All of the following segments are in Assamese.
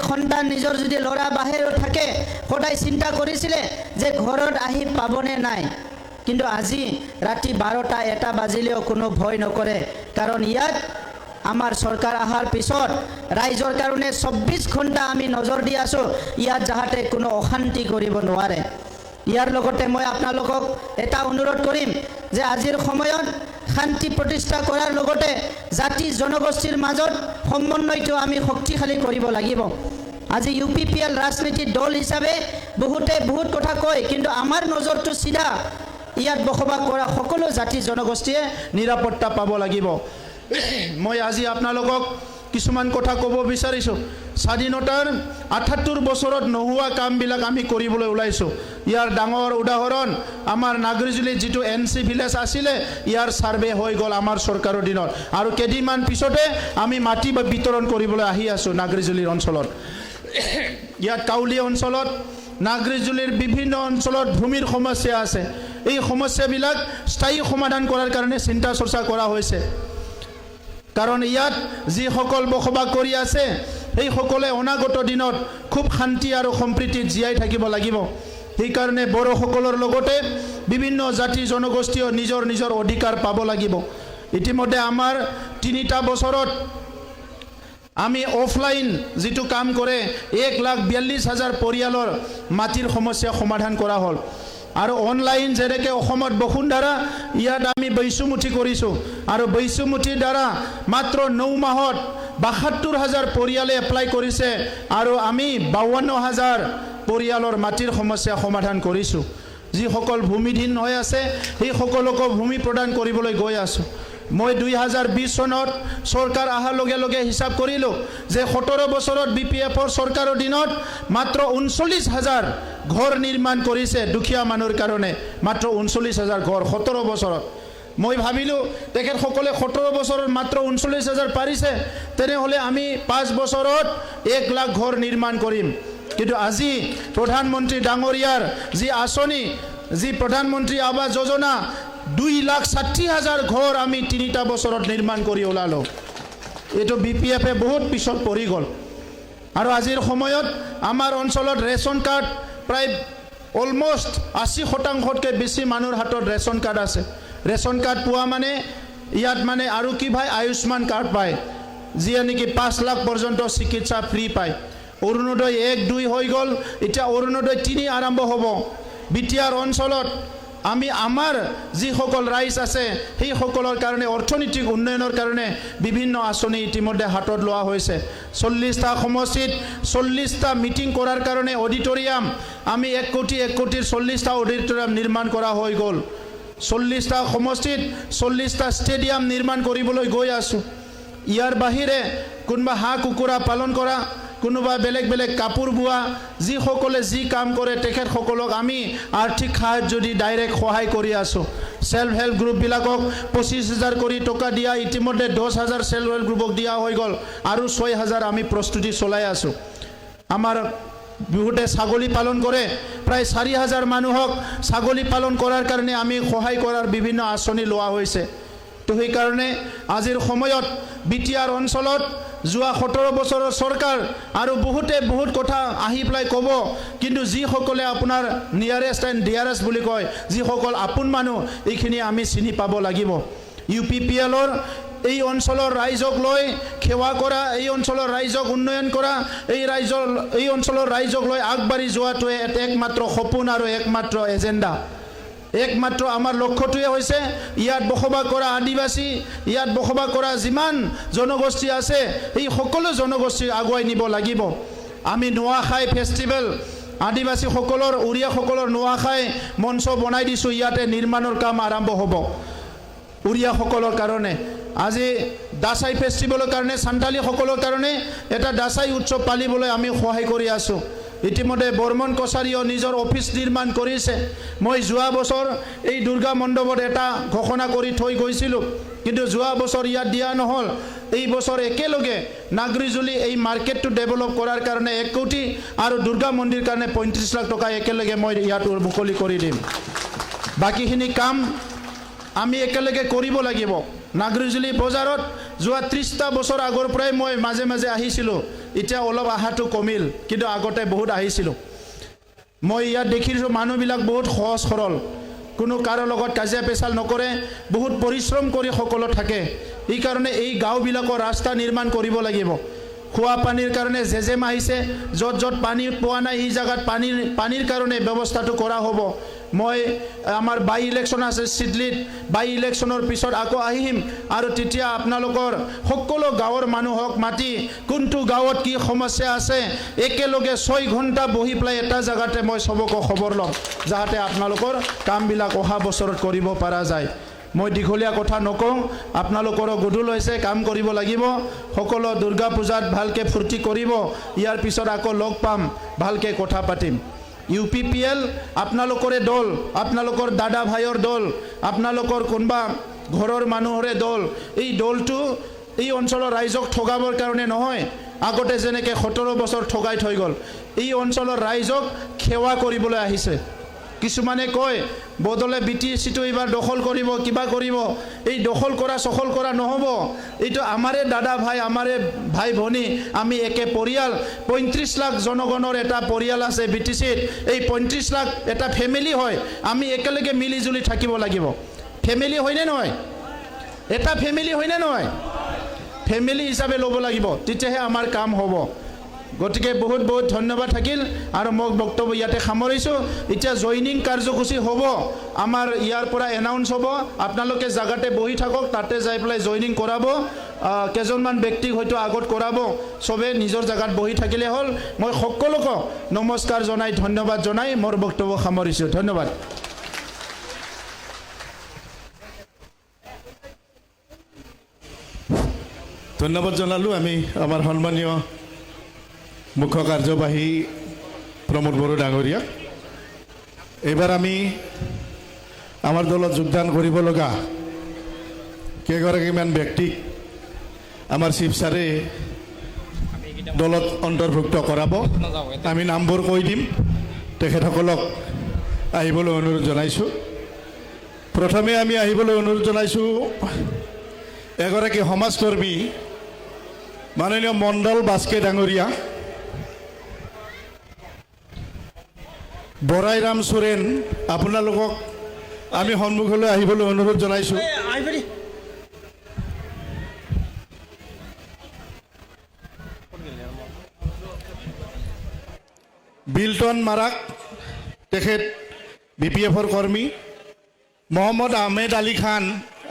সন্তান নিজৰ যদি ল'ৰা বাহিৰত থাকে সদায় চিন্তা কৰিছিলে যে ঘৰত আহি পাবনে নাই কিন্তু আজি ৰাতি 12টা 1টা বাজিলেও কোনো ভয় নকৰে কাৰণ ইয়াত আমাৰ চৰকাৰ আহাৰ পিছত ৰাইজৰ কাৰণে 24 ঘণ্টা আমি নজৰ দি আছো ইয়াত যাতে কোনো অশান্তি কৰিব নোৱাৰে ইয়াৰ লগতে মই আপোনালোকক এটা অনুৰোধ কৰিম যে আজিৰ সময়ত শান্তি প্ৰতিষ্ঠা কৰাৰ লগতে জাতি জনগোষ্ঠীৰ মাজত সমন্বয়টো আমি শক্তিশালী কৰিব লাগিব আজি ইউপিপিএল ৰাজনীতিৰ দল হিচাপে বহুত কথা কয় কিন্তু আমাৰ নজৰটো সিধা ইয়াত বসবাস কৰা সকলো জাতি জনগোষ্ঠীয়ে নিৰাপত্তা পাব লাগিব মই আজি আপোনালোকক কিছুমান কথা ক'ব বিচাৰিছো স্বাধীনতাৰ ৭৮ বছৰত নোহোৱা কামবিলাক আমি কৰিবলৈ ওলাইছো ইয়াৰ ডাঙৰ উদাহৰণ আমাৰ নাগৰিজুলিত যেটো এনসি ভিলেজ আছিল ইয়াৰ সাৰ্ভে হৈ গল আমাৰ চৰকাৰৰ দিনত আৰু কেদিমান পিছতে আমি মাটি বিতৰণ কৰিবলৈ আহি আছো নাগৰিজুলিৰ অঞ্চলত ইয়াত কাউলি অঞ্চলত নাগৰিজুলিৰ বিভিন্ন অঞ্চলত ভূমিৰ সমস্যা আছে এই সমস্যাবিলাক স্থায়ী সমাধান কৰাৰ কাৰণে চিন্তা চৰ্চা কৰা হৈছে কাৰণ ইয়াত যি সকল বসবাস কৰি আছে এই সকলে অনাগত দিনত খুব শান্তি আৰু সম্প্ৰীতিত জীয়াই থাকিব লাগিব এই কাৰণে বড় সকলৰ লগতে বিভিন্ন জাতি জনগোষ্ঠীও নিজৰ অধিকাৰ পাব লাগিব ইতিমধ্যে আমাৰ ৩টা বছৰত আমি অফলাইন যেটো কাম কৰে ১,৪২,০০০ পৰিয়ালৰ মাটিৰ সমস্যা সমাধান কৰা হ'ল আৰু অনলাইন যেনেকৈ অসমত বসুন্ধৰা ইয়াত আমি বৈষুমুঠি কৰিছো আৰু বৈষুমুঠিৰ দ্বাৰা মাত্ৰ ৯ মাহত ৭২,০০০ পৰিয়ালে এপ্লাই কৰিছে আৰু আমি ৫২,০০০ পৰিয়ালৰ মাটিৰ সমস্যা সমাধান কৰিছো যিসকল ভূমিহীন হৈ আছে সেই সকলকো ভূমি প্ৰদান কৰিবলৈ গৈ আছো মই ২০২০ চনত চৰকাৰ আহাৰ লগে লগে হিচাপ কৰিলো যে ১৭ বছৰত বিপিএফৰ চৰকাৰৰ দিনত মাত্ৰ ৩৯,০০০ ঘৰ নিৰ্মাণ কৰিছে দুখীয়া মানুহৰ কাৰণে মাত্ৰ ৩৯,০০০ ঘৰ ১৭ বছৰত মই ভাবিলো তেখেত সকলে ১৭ বছৰত মাত্ৰ ৩৯,০০০ পাৰিছে তেনেহলে আমি ৫ বছৰত ১ লাখ ঘৰ নিৰ্মাণ কৰিম কিন্তু আজি প্ৰধানমন্ত্ৰী ডাঙৰীয়াৰ যি আঁচনি যি প্ৰধানমন্ত্ৰী আৱাস যোজনা ২,৬০,০০০ ঘৰ আমি ৩টা বছৰত নিৰ্মাণ কৰি ওলালো এটো বিপিএফে বহুত পিছত পৰি গল আৰু আজিৰ সময়ত আমাৰ অঞ্চলত ৰেচন কাৰ্ড প্ৰায় অলমোস্ট ৮০%তকৈ বেছি মানুহৰ হাতত ৰেচন কাৰ্ড আছে ৰেচন কাৰ্ড পোৱা মানে ইয়াত মানে আৰু কি ভাই আয়ুষ্মান কাৰ্ড পায় যিয়ে নেকি ৫ লাখ পৰ্যন্ত চিকিৎসা ফ্ৰী পায় অৰুণোদয় ১-২ হৈ গল এতিয়া অৰুণোদয় ৩ আৰম্ভ হ'ব বিটিআৰ অঞ্চলত আমি আমাৰ যি সকল ৰাইজ আছে সেই সকলৰ কাৰণে অৰ্থনৈতিক উন্নয়নৰ কাৰণে বিভিন্ন আঁচনি ইতিমধ্যে হাতত লোৱা হৈছে ৪০টা সমষ্টিত ৪০টা মিটিং কৰাৰ কাৰণে অডিটৰিয়াম আমি ১ কোটিৰ ৪০টা অডিটৰিয়াম নিৰ্মাণ কৰা হৈ গল ৪০টা সমষ্টিত ৪০টা ষ্টেডিয়াম নিৰ্মাণ কৰিবলৈ গৈ আছো ইয়াৰ বাহিৰে কোনবা হাঁহ কুকুৰা পালন কৰা কোনোবা বেলেগ কাপোৰ বোৱা যি সকলে যি কাম কৰে তেখেত সকলক আমি আৰ্থিক সাহায্য যদি ডাইৰেক্ট সহায় কৰি আছো সেলফ হেল্প গ্ৰুপ বিলাকক ২৫,০০০ কৰি টকা দিয়া ইতিমধ্যে ১০,০০০ সেলফ হেল্প গ্ৰুপক দিয়া হৈ গল আৰু ৬,০০০ আমি প্ৰস্তুতি চলাই আছো আমাৰ বহুতে ছাগলী পালন কৰে প্ৰায় ৪,০০০ মানুহক ছাগলী পালন কৰাৰ কাৰণে আমি সহায় কৰাৰ বিভিন্ন আঁচনি লোৱা হৈছে তো সেই কাৰণে আজিৰ সময়ত বিটিআৰ অঞ্চলত যোৱা ১৭ বছৰৰ চৰকাৰ আৰু বহুত কথা আহি পেলাই ক'ব কিন্তু যিসকলে আপোনাৰ নিয়াৰেষ্ট এণ্ড ডিয়াৰেষ্ট বুলি কয় যিসকল আপোন মানুহ এইখিনি আমি চিনি পাব লাগিব ইউপিপিএলৰ এই অঞ্চলৰ ৰাইজক লৈ সেৱা কৰা এই অঞ্চলৰ ৰাইজক উন্নয়ন কৰা এই অঞ্চলৰ ৰাইজক লৈ আগবাঢ়ি যোৱাটোৱে একমাত্ৰ সপোন আৰু একমাত্ৰ এজেণ্ডা একমাত্ৰ আমাৰ লক্ষ্যটোৱে হৈছে ইয়াত বসবাস কৰা আদিবাসী ইয়াত বসবাস কৰা যিমান জনগোষ্ঠী আছে এই সকলো জনগোষ্ঠী আগুৱাই নিব লাগিব আমি নোৱাখাই ফেষ্টিভেল আদিবাসী সকলৰ উৰিয়া সকলৰ নোৱাখাই মঞ্চ বনাই দিছো ইয়াতে নিৰ্মাণৰ কাম আৰম্ভ হ'ব উৰিয়া সকলৰ কাৰণে আজি দাসাই ফেষ্টিভেলৰ কাৰণে সান্তালী সকলৰ কাৰণে এটা দাসাই উৎসৱ পালিবলৈ আমি সহায় কৰি আছো ইতিমধ্যে বৰ্মন কছাৰীও নিজৰ অফিচ নিৰ্মাণ কৰিছে মই যোৱা বছৰ এই দুৰ্গা মণ্ডপত এটা ঘোষণা কৰি থৈ গৈছিলো কিন্তু যোৱা বছৰ ইয়াত দিয়া নহল এই বছৰ একেলগে নাগৰিজুলি এই মাৰ্কেটটো ডেভেলপ কৰাৰ কাৰণে ১ কোটি আৰু দুৰ্গা মন্দিৰ কাৰণে ৩৫ লাখ টকা একেলগে মই ইয়াত মুকলি কৰি দিম বাকিখিনি কাম আমি একেলগে কৰিব লাগিব নাগৰিজুলি বজাৰত যোৱা ৩০টা বছৰ আগৰ পৰাই মই মাজে আহিছিলো এতিয়া অলপ আহাটো কমিল, কিন্তু আগতে বহুত আহিছিলোঁ। মই ইয়াত দেখিছোঁ মানুহবিলাক বহুত সহজ সৰল, কোনো কাৰো লগত কাজিয়া পেচাল নকৰে, বহুত পৰিশ্ৰম কৰি সকলো থাকে। এইকাৰণে এই গাঁওবিলাকৰ ৰাস্তা নিৰ্মাণ কৰিব লাগিব। খোৱা পানীৰ কাৰণে জেজেম আহিছে, য'ত য'ত পানী পোৱা নাই এই জায়গাত পানীৰ কাৰণে ব্যৱস্থাটো কৰা হ'ব। মই আমাৰ বাই ইলেকশ্যন আছে চিডলিত, বাই ইলেকশ্যনৰ পিছত আকৌ আহিম আৰু তেতিয়া আপোনালোকৰ সকলো গাঁৱৰ মানুহক মাতি কোনটো গাঁৱত কি সমস্যা আছে একেলগে 6 ঘণ্টা বহি পেলাই এটা জায়গাতে মই সবকে খবৰ ল'ম, যাতে আপোনালোকৰ কামবিলাক অহা বছৰত কৰিব পৰা যায়। মই দীঘলীয়া কথা নকওঁ, আপোনালোকৰো গধূল হৈছে, কাম কৰিব লাগিব। সকলো দুৰ্গা পূজাত ভালকৈ ফূৰ্তি কৰিব, ইয়াৰ পিছত আকৌ লগ পাম, ভালকৈ কথা পাতিম। UPPL আপোনালোকৰে দল, আপোনালোকৰ দাদা ভাইৰ দল, আপোনালোকৰ কোনোবা ঘৰৰ মানুহৰে দল। এই দলটো এই অঞ্চলৰ ৰাইজক ঠগাবৰ কাৰণে নহয়, আগতে যেনেকৈ 17 বছৰ ঠগাই থৈ গ'ল, এই অঞ্চলৰ ৰাইজক সেৱা কৰিবলৈ আহিছে। কিছুমানে কয় বদলে BTCটো এইবাৰ দখল কৰিব, কিবা কৰিব। এই দখল কৰা চখল কৰা নহ'ব। এইটো আমাৰে দাদা ভাই, আমাৰে ভাই ভনী, আমি একে পৰিয়াল। 35 লাখ জনগণৰ এটা পৰিয়াল আছে BTCত। এই 35 লাখ এটা ফেমিলি হয়, আমি একেলগে মিলি জুলি থাকিব লাগিব। ফেমিলি হয়নে নহয়? এটা ফেমিলি হয়নে নহয়? ফেমিলি হিচাপে ল'ব লাগিব, তেতিয়াহে আমাৰ কাম হ'ব। গতিকে বহুত বহুত ধন্যবাদ থাকিল আৰু মোক বক্তব্য ইয়াতে সামৰিছোঁ। এতিয়া জইনিং কাৰ্যসূচী হ'ব, আমাৰ ইয়াৰ পৰা এনাউন্স হ'ব। আপোনালোকে জাগাতে বহি থাকক, তাতে যাই পেলাই জইনিং কৰাব। কেইজনমান ব্যক্তিক হয়তো আগত কৰাব, চবে নিজৰ জাগাত বহি থাকিলে হ'ল। মই সকলোকে নমস্কাৰ জনাই ধন্যবাদ জনাই মোৰ বক্তব্য সামৰিছোঁ। ধন্যবাদ। ধন্যবাদ জনালোঁ আমি আমাৰ সন্মানীয় মুখ্য কাৰ্যবাহী প্ৰমোদ বড়ো ডাঙৰীয়া। এইবাৰ আমি আমাৰ দলত যোগদান কৰিব লগা কেইগৰাকীমান ব্যক্তিক আমাৰ চিফ ছাৰে দলত অন্তৰ্ভুক্ত কৰাব। আমি নামবোৰ কৈ দিম, তেখেতসকলক আহিবলৈ অনুৰোধ জনাইছোঁ। প্ৰথমে আমি আহিবলৈ অনুৰোধ জনাইছোঁ এগৰাকী সমাজকৰ্মী মাননীয় মণ্ডল বাস্কে ডাঙৰীয়া, বৰাইৰাম সোৰেন, আপোনালোকক আমি সন্মুখলৈ আহিবলৈ অনুৰোধ জনাইছোঁ। বিলটন মাৰাক, তেখেত BPFৰ কৰ্মী। মহম্মদ আহমেদ আলী খান,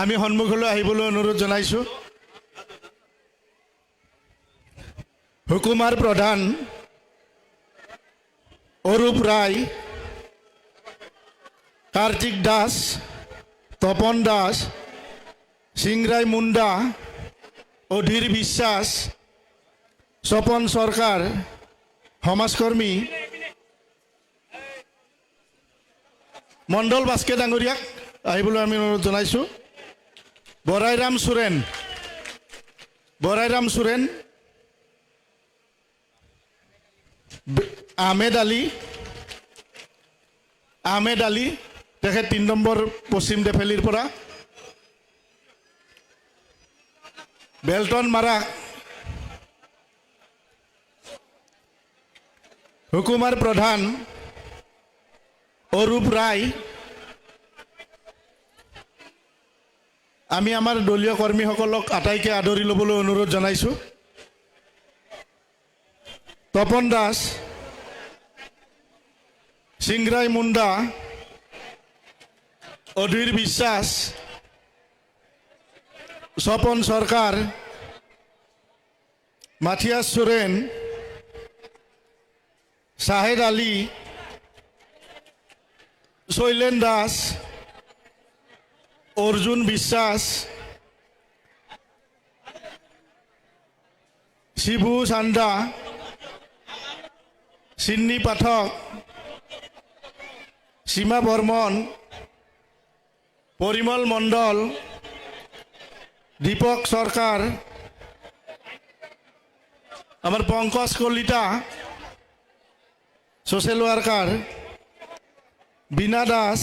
আমি সন্মুখলৈ আহিবলৈ অনুৰোধ জনাইছোঁ। হুকুমাৰ প্ৰধান অৰূপ ৰায়, কাৰ্তিক দাস, তপন দাস, সিংৰাই মুণ্ডা, অধীৰ বিশ্বাস, স্বপন চৰকাৰ, সমাজকৰ্মী। মণ্ডল বাস্কে ডাঙৰীয়াক আহিবলৈ আমি অনুৰোধ জনাইছোঁ। বৰাইৰাম সোৰেন, আহমেদ আলী, তেখেত 3 নম্বৰ পশ্চিম ডেফেলিৰ পৰা। বেলটন মাৰাক, হুকুমাৰ প্ৰধান অৰূপ ৰায়। আমি আমাৰ দলীয় কৰ্মীসকলক আটাইকে আদৰি ল'বলৈ অনুৰোধ জনাইছোঁ। তপন দাস, সিংৰাই মুণ্ডা, অধীৰ বিশ্বাস, স্বপন চৰকাৰ, মাথিয়াছ সোৰেন, শ্বাহেদ আলী, শৈলেন দাস, অৰ্জুন বিশ্বাস, শিবু চান্দা, চিন্নী পাঠক, সীমা বৰ্মন, পৰিমল মণ্ডল, দীপক চৰকাৰ, আমাৰ পংকজ কলিতা, ছ'চিয়েল ৱাৰ্কাৰ, বীণা দাস,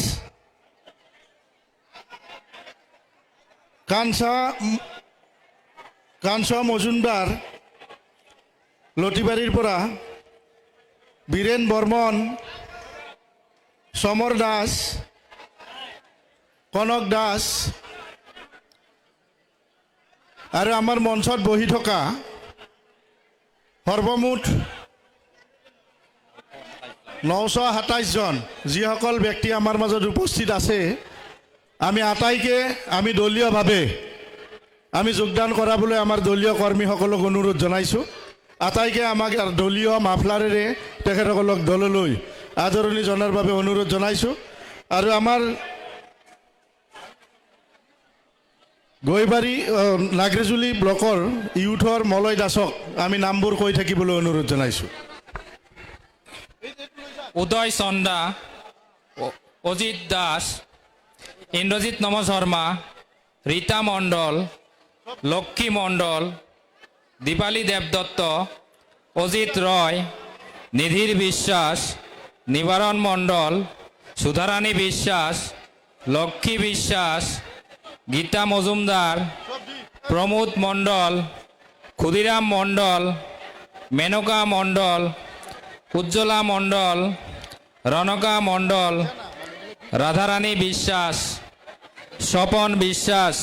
কাঞ্চা মজুমদাৰ, লতিবাৰীৰ পৰা বীৰেন বৰ্মন, সমৰ দাস, কনক দাস আৰু আমাৰ মঞ্চত বহি থকা সৰ্বমুঠ 927 জন যিসকল ব্যক্তি আমাৰ মাজত উপস্থিত আছে, আমি আটাইকে আমি দলীয়ভাৱে আমি যোগদান কৰাবলৈ আমাৰ দলীয় কৰ্মীসকলক অনুৰোধ জনাইছোঁ। আটাইকে আমাক দলীয় মাফলাৰেৰে তেখেতসকলক দললৈ আদৰণি জনাৰ বাবে অনুৰোধ জনাইছোঁ। আৰু আমাৰ গৈবাৰী নাগৰিজুলি ব্লকৰ ইউথৰ মলয় দাসক আমি নামবোৰ কৈ থাকিবলৈ অনুৰোধ জনাইছোঁ। উদয় চন্দা, অজিত দাস, ইন্দ্রজিৎ নম শর্মা, রীতা মণ্ডল, লক্ষ্মী মণ্ডল, দীপালী দেবদত্ত, অজিত রয়, নিধির বিশ্বাস, নিবারণ মণ্ডল, সুধারানী বিশ্বাস, লক্ষ্মী বিশ্বাস, গীতা মজুমদার, প্রমোদ মণ্ডল, ক্ষুদিরাম মণ্ডল, মেনকা মণ্ডল, উজ্জ্বলা মণ্ডল, রনকা মণ্ডল, রাধারানী বিশ্বাস, স্বপন বিশ্বাস,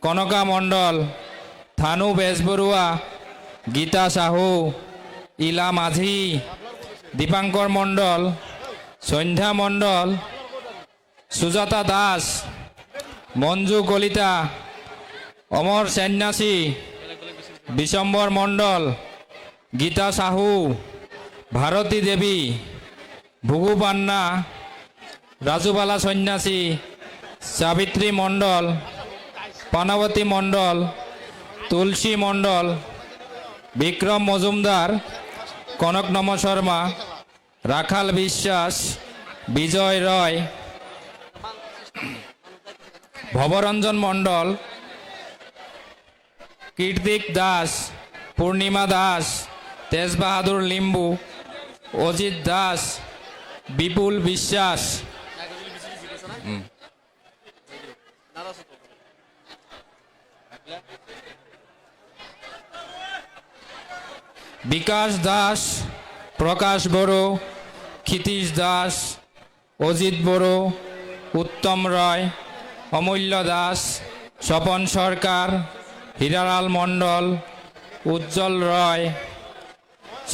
কনকা মণ্ডল, থানু বেজবৰুৱা, গীতা সাহু, ইলা মাঝি, দীপাঙ্কর মণ্ডল, সন্ধ্যা মণ্ডল, সুজাতা দাস, মঞ্জু কলিতা, অমর সন্ন্যাসী, বিশম্বর মণ্ডল, গীতা সাহু, ভারতী দেবী, ভুগু পান্না, রাজুবালা সন্ন্যাসী, সাবিত্রী মণ্ডল, পানাবতী মণ্ডল, তুলসী মণ্ডল, বিক্রম মজুমদার, কনক নম শর্মা, রাখাল বিশ্বাস, বিজয় রয়, ভবরঞ্জন মণ্ডল, কীর্তিক দাস, পূর্ণিমা দাস, তেজ বাহাদুর লিম্বু, অজিত দাস, বিপুল বিশ্বাস, বিকাশ দাস, প্রকাশ বড়ো, ক্ষিতীশ দাস, অজিত বড়ো, উত্তম রয়, অমূল্য দাস, স্বপন সরকার, হীরালাল মণ্ডল, উজ্জ্বল রয়,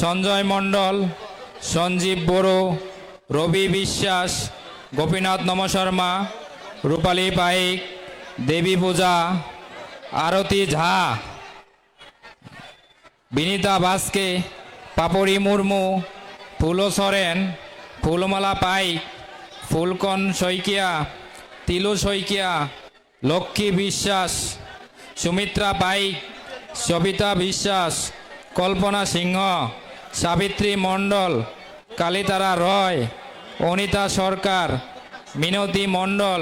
সঞ্জয় মণ্ডল, সঞ্জীব বড়ো, রবি বিশ্বাস, গোপীনাথ নম শর্মা, রূপালী পাইক, দেবী পূজা, আরতি ঝা, বিনীতা বাস্কে, পাপড়ি মুর্মু, ফুলো সরেন, ফুলমালা পাইক, ফুলকন শইকিয়া, তিলু শইকিয়া, লক্ষ্মী বিশ্বাস, সুমিত্রা পাইক, সবিতা বিশ্বাস, কল্পনা সিংহ, সাবিত্রী মণ্ডল, কালীতারা রয়, অনিতা সরকার, মিনতি মণ্ডল,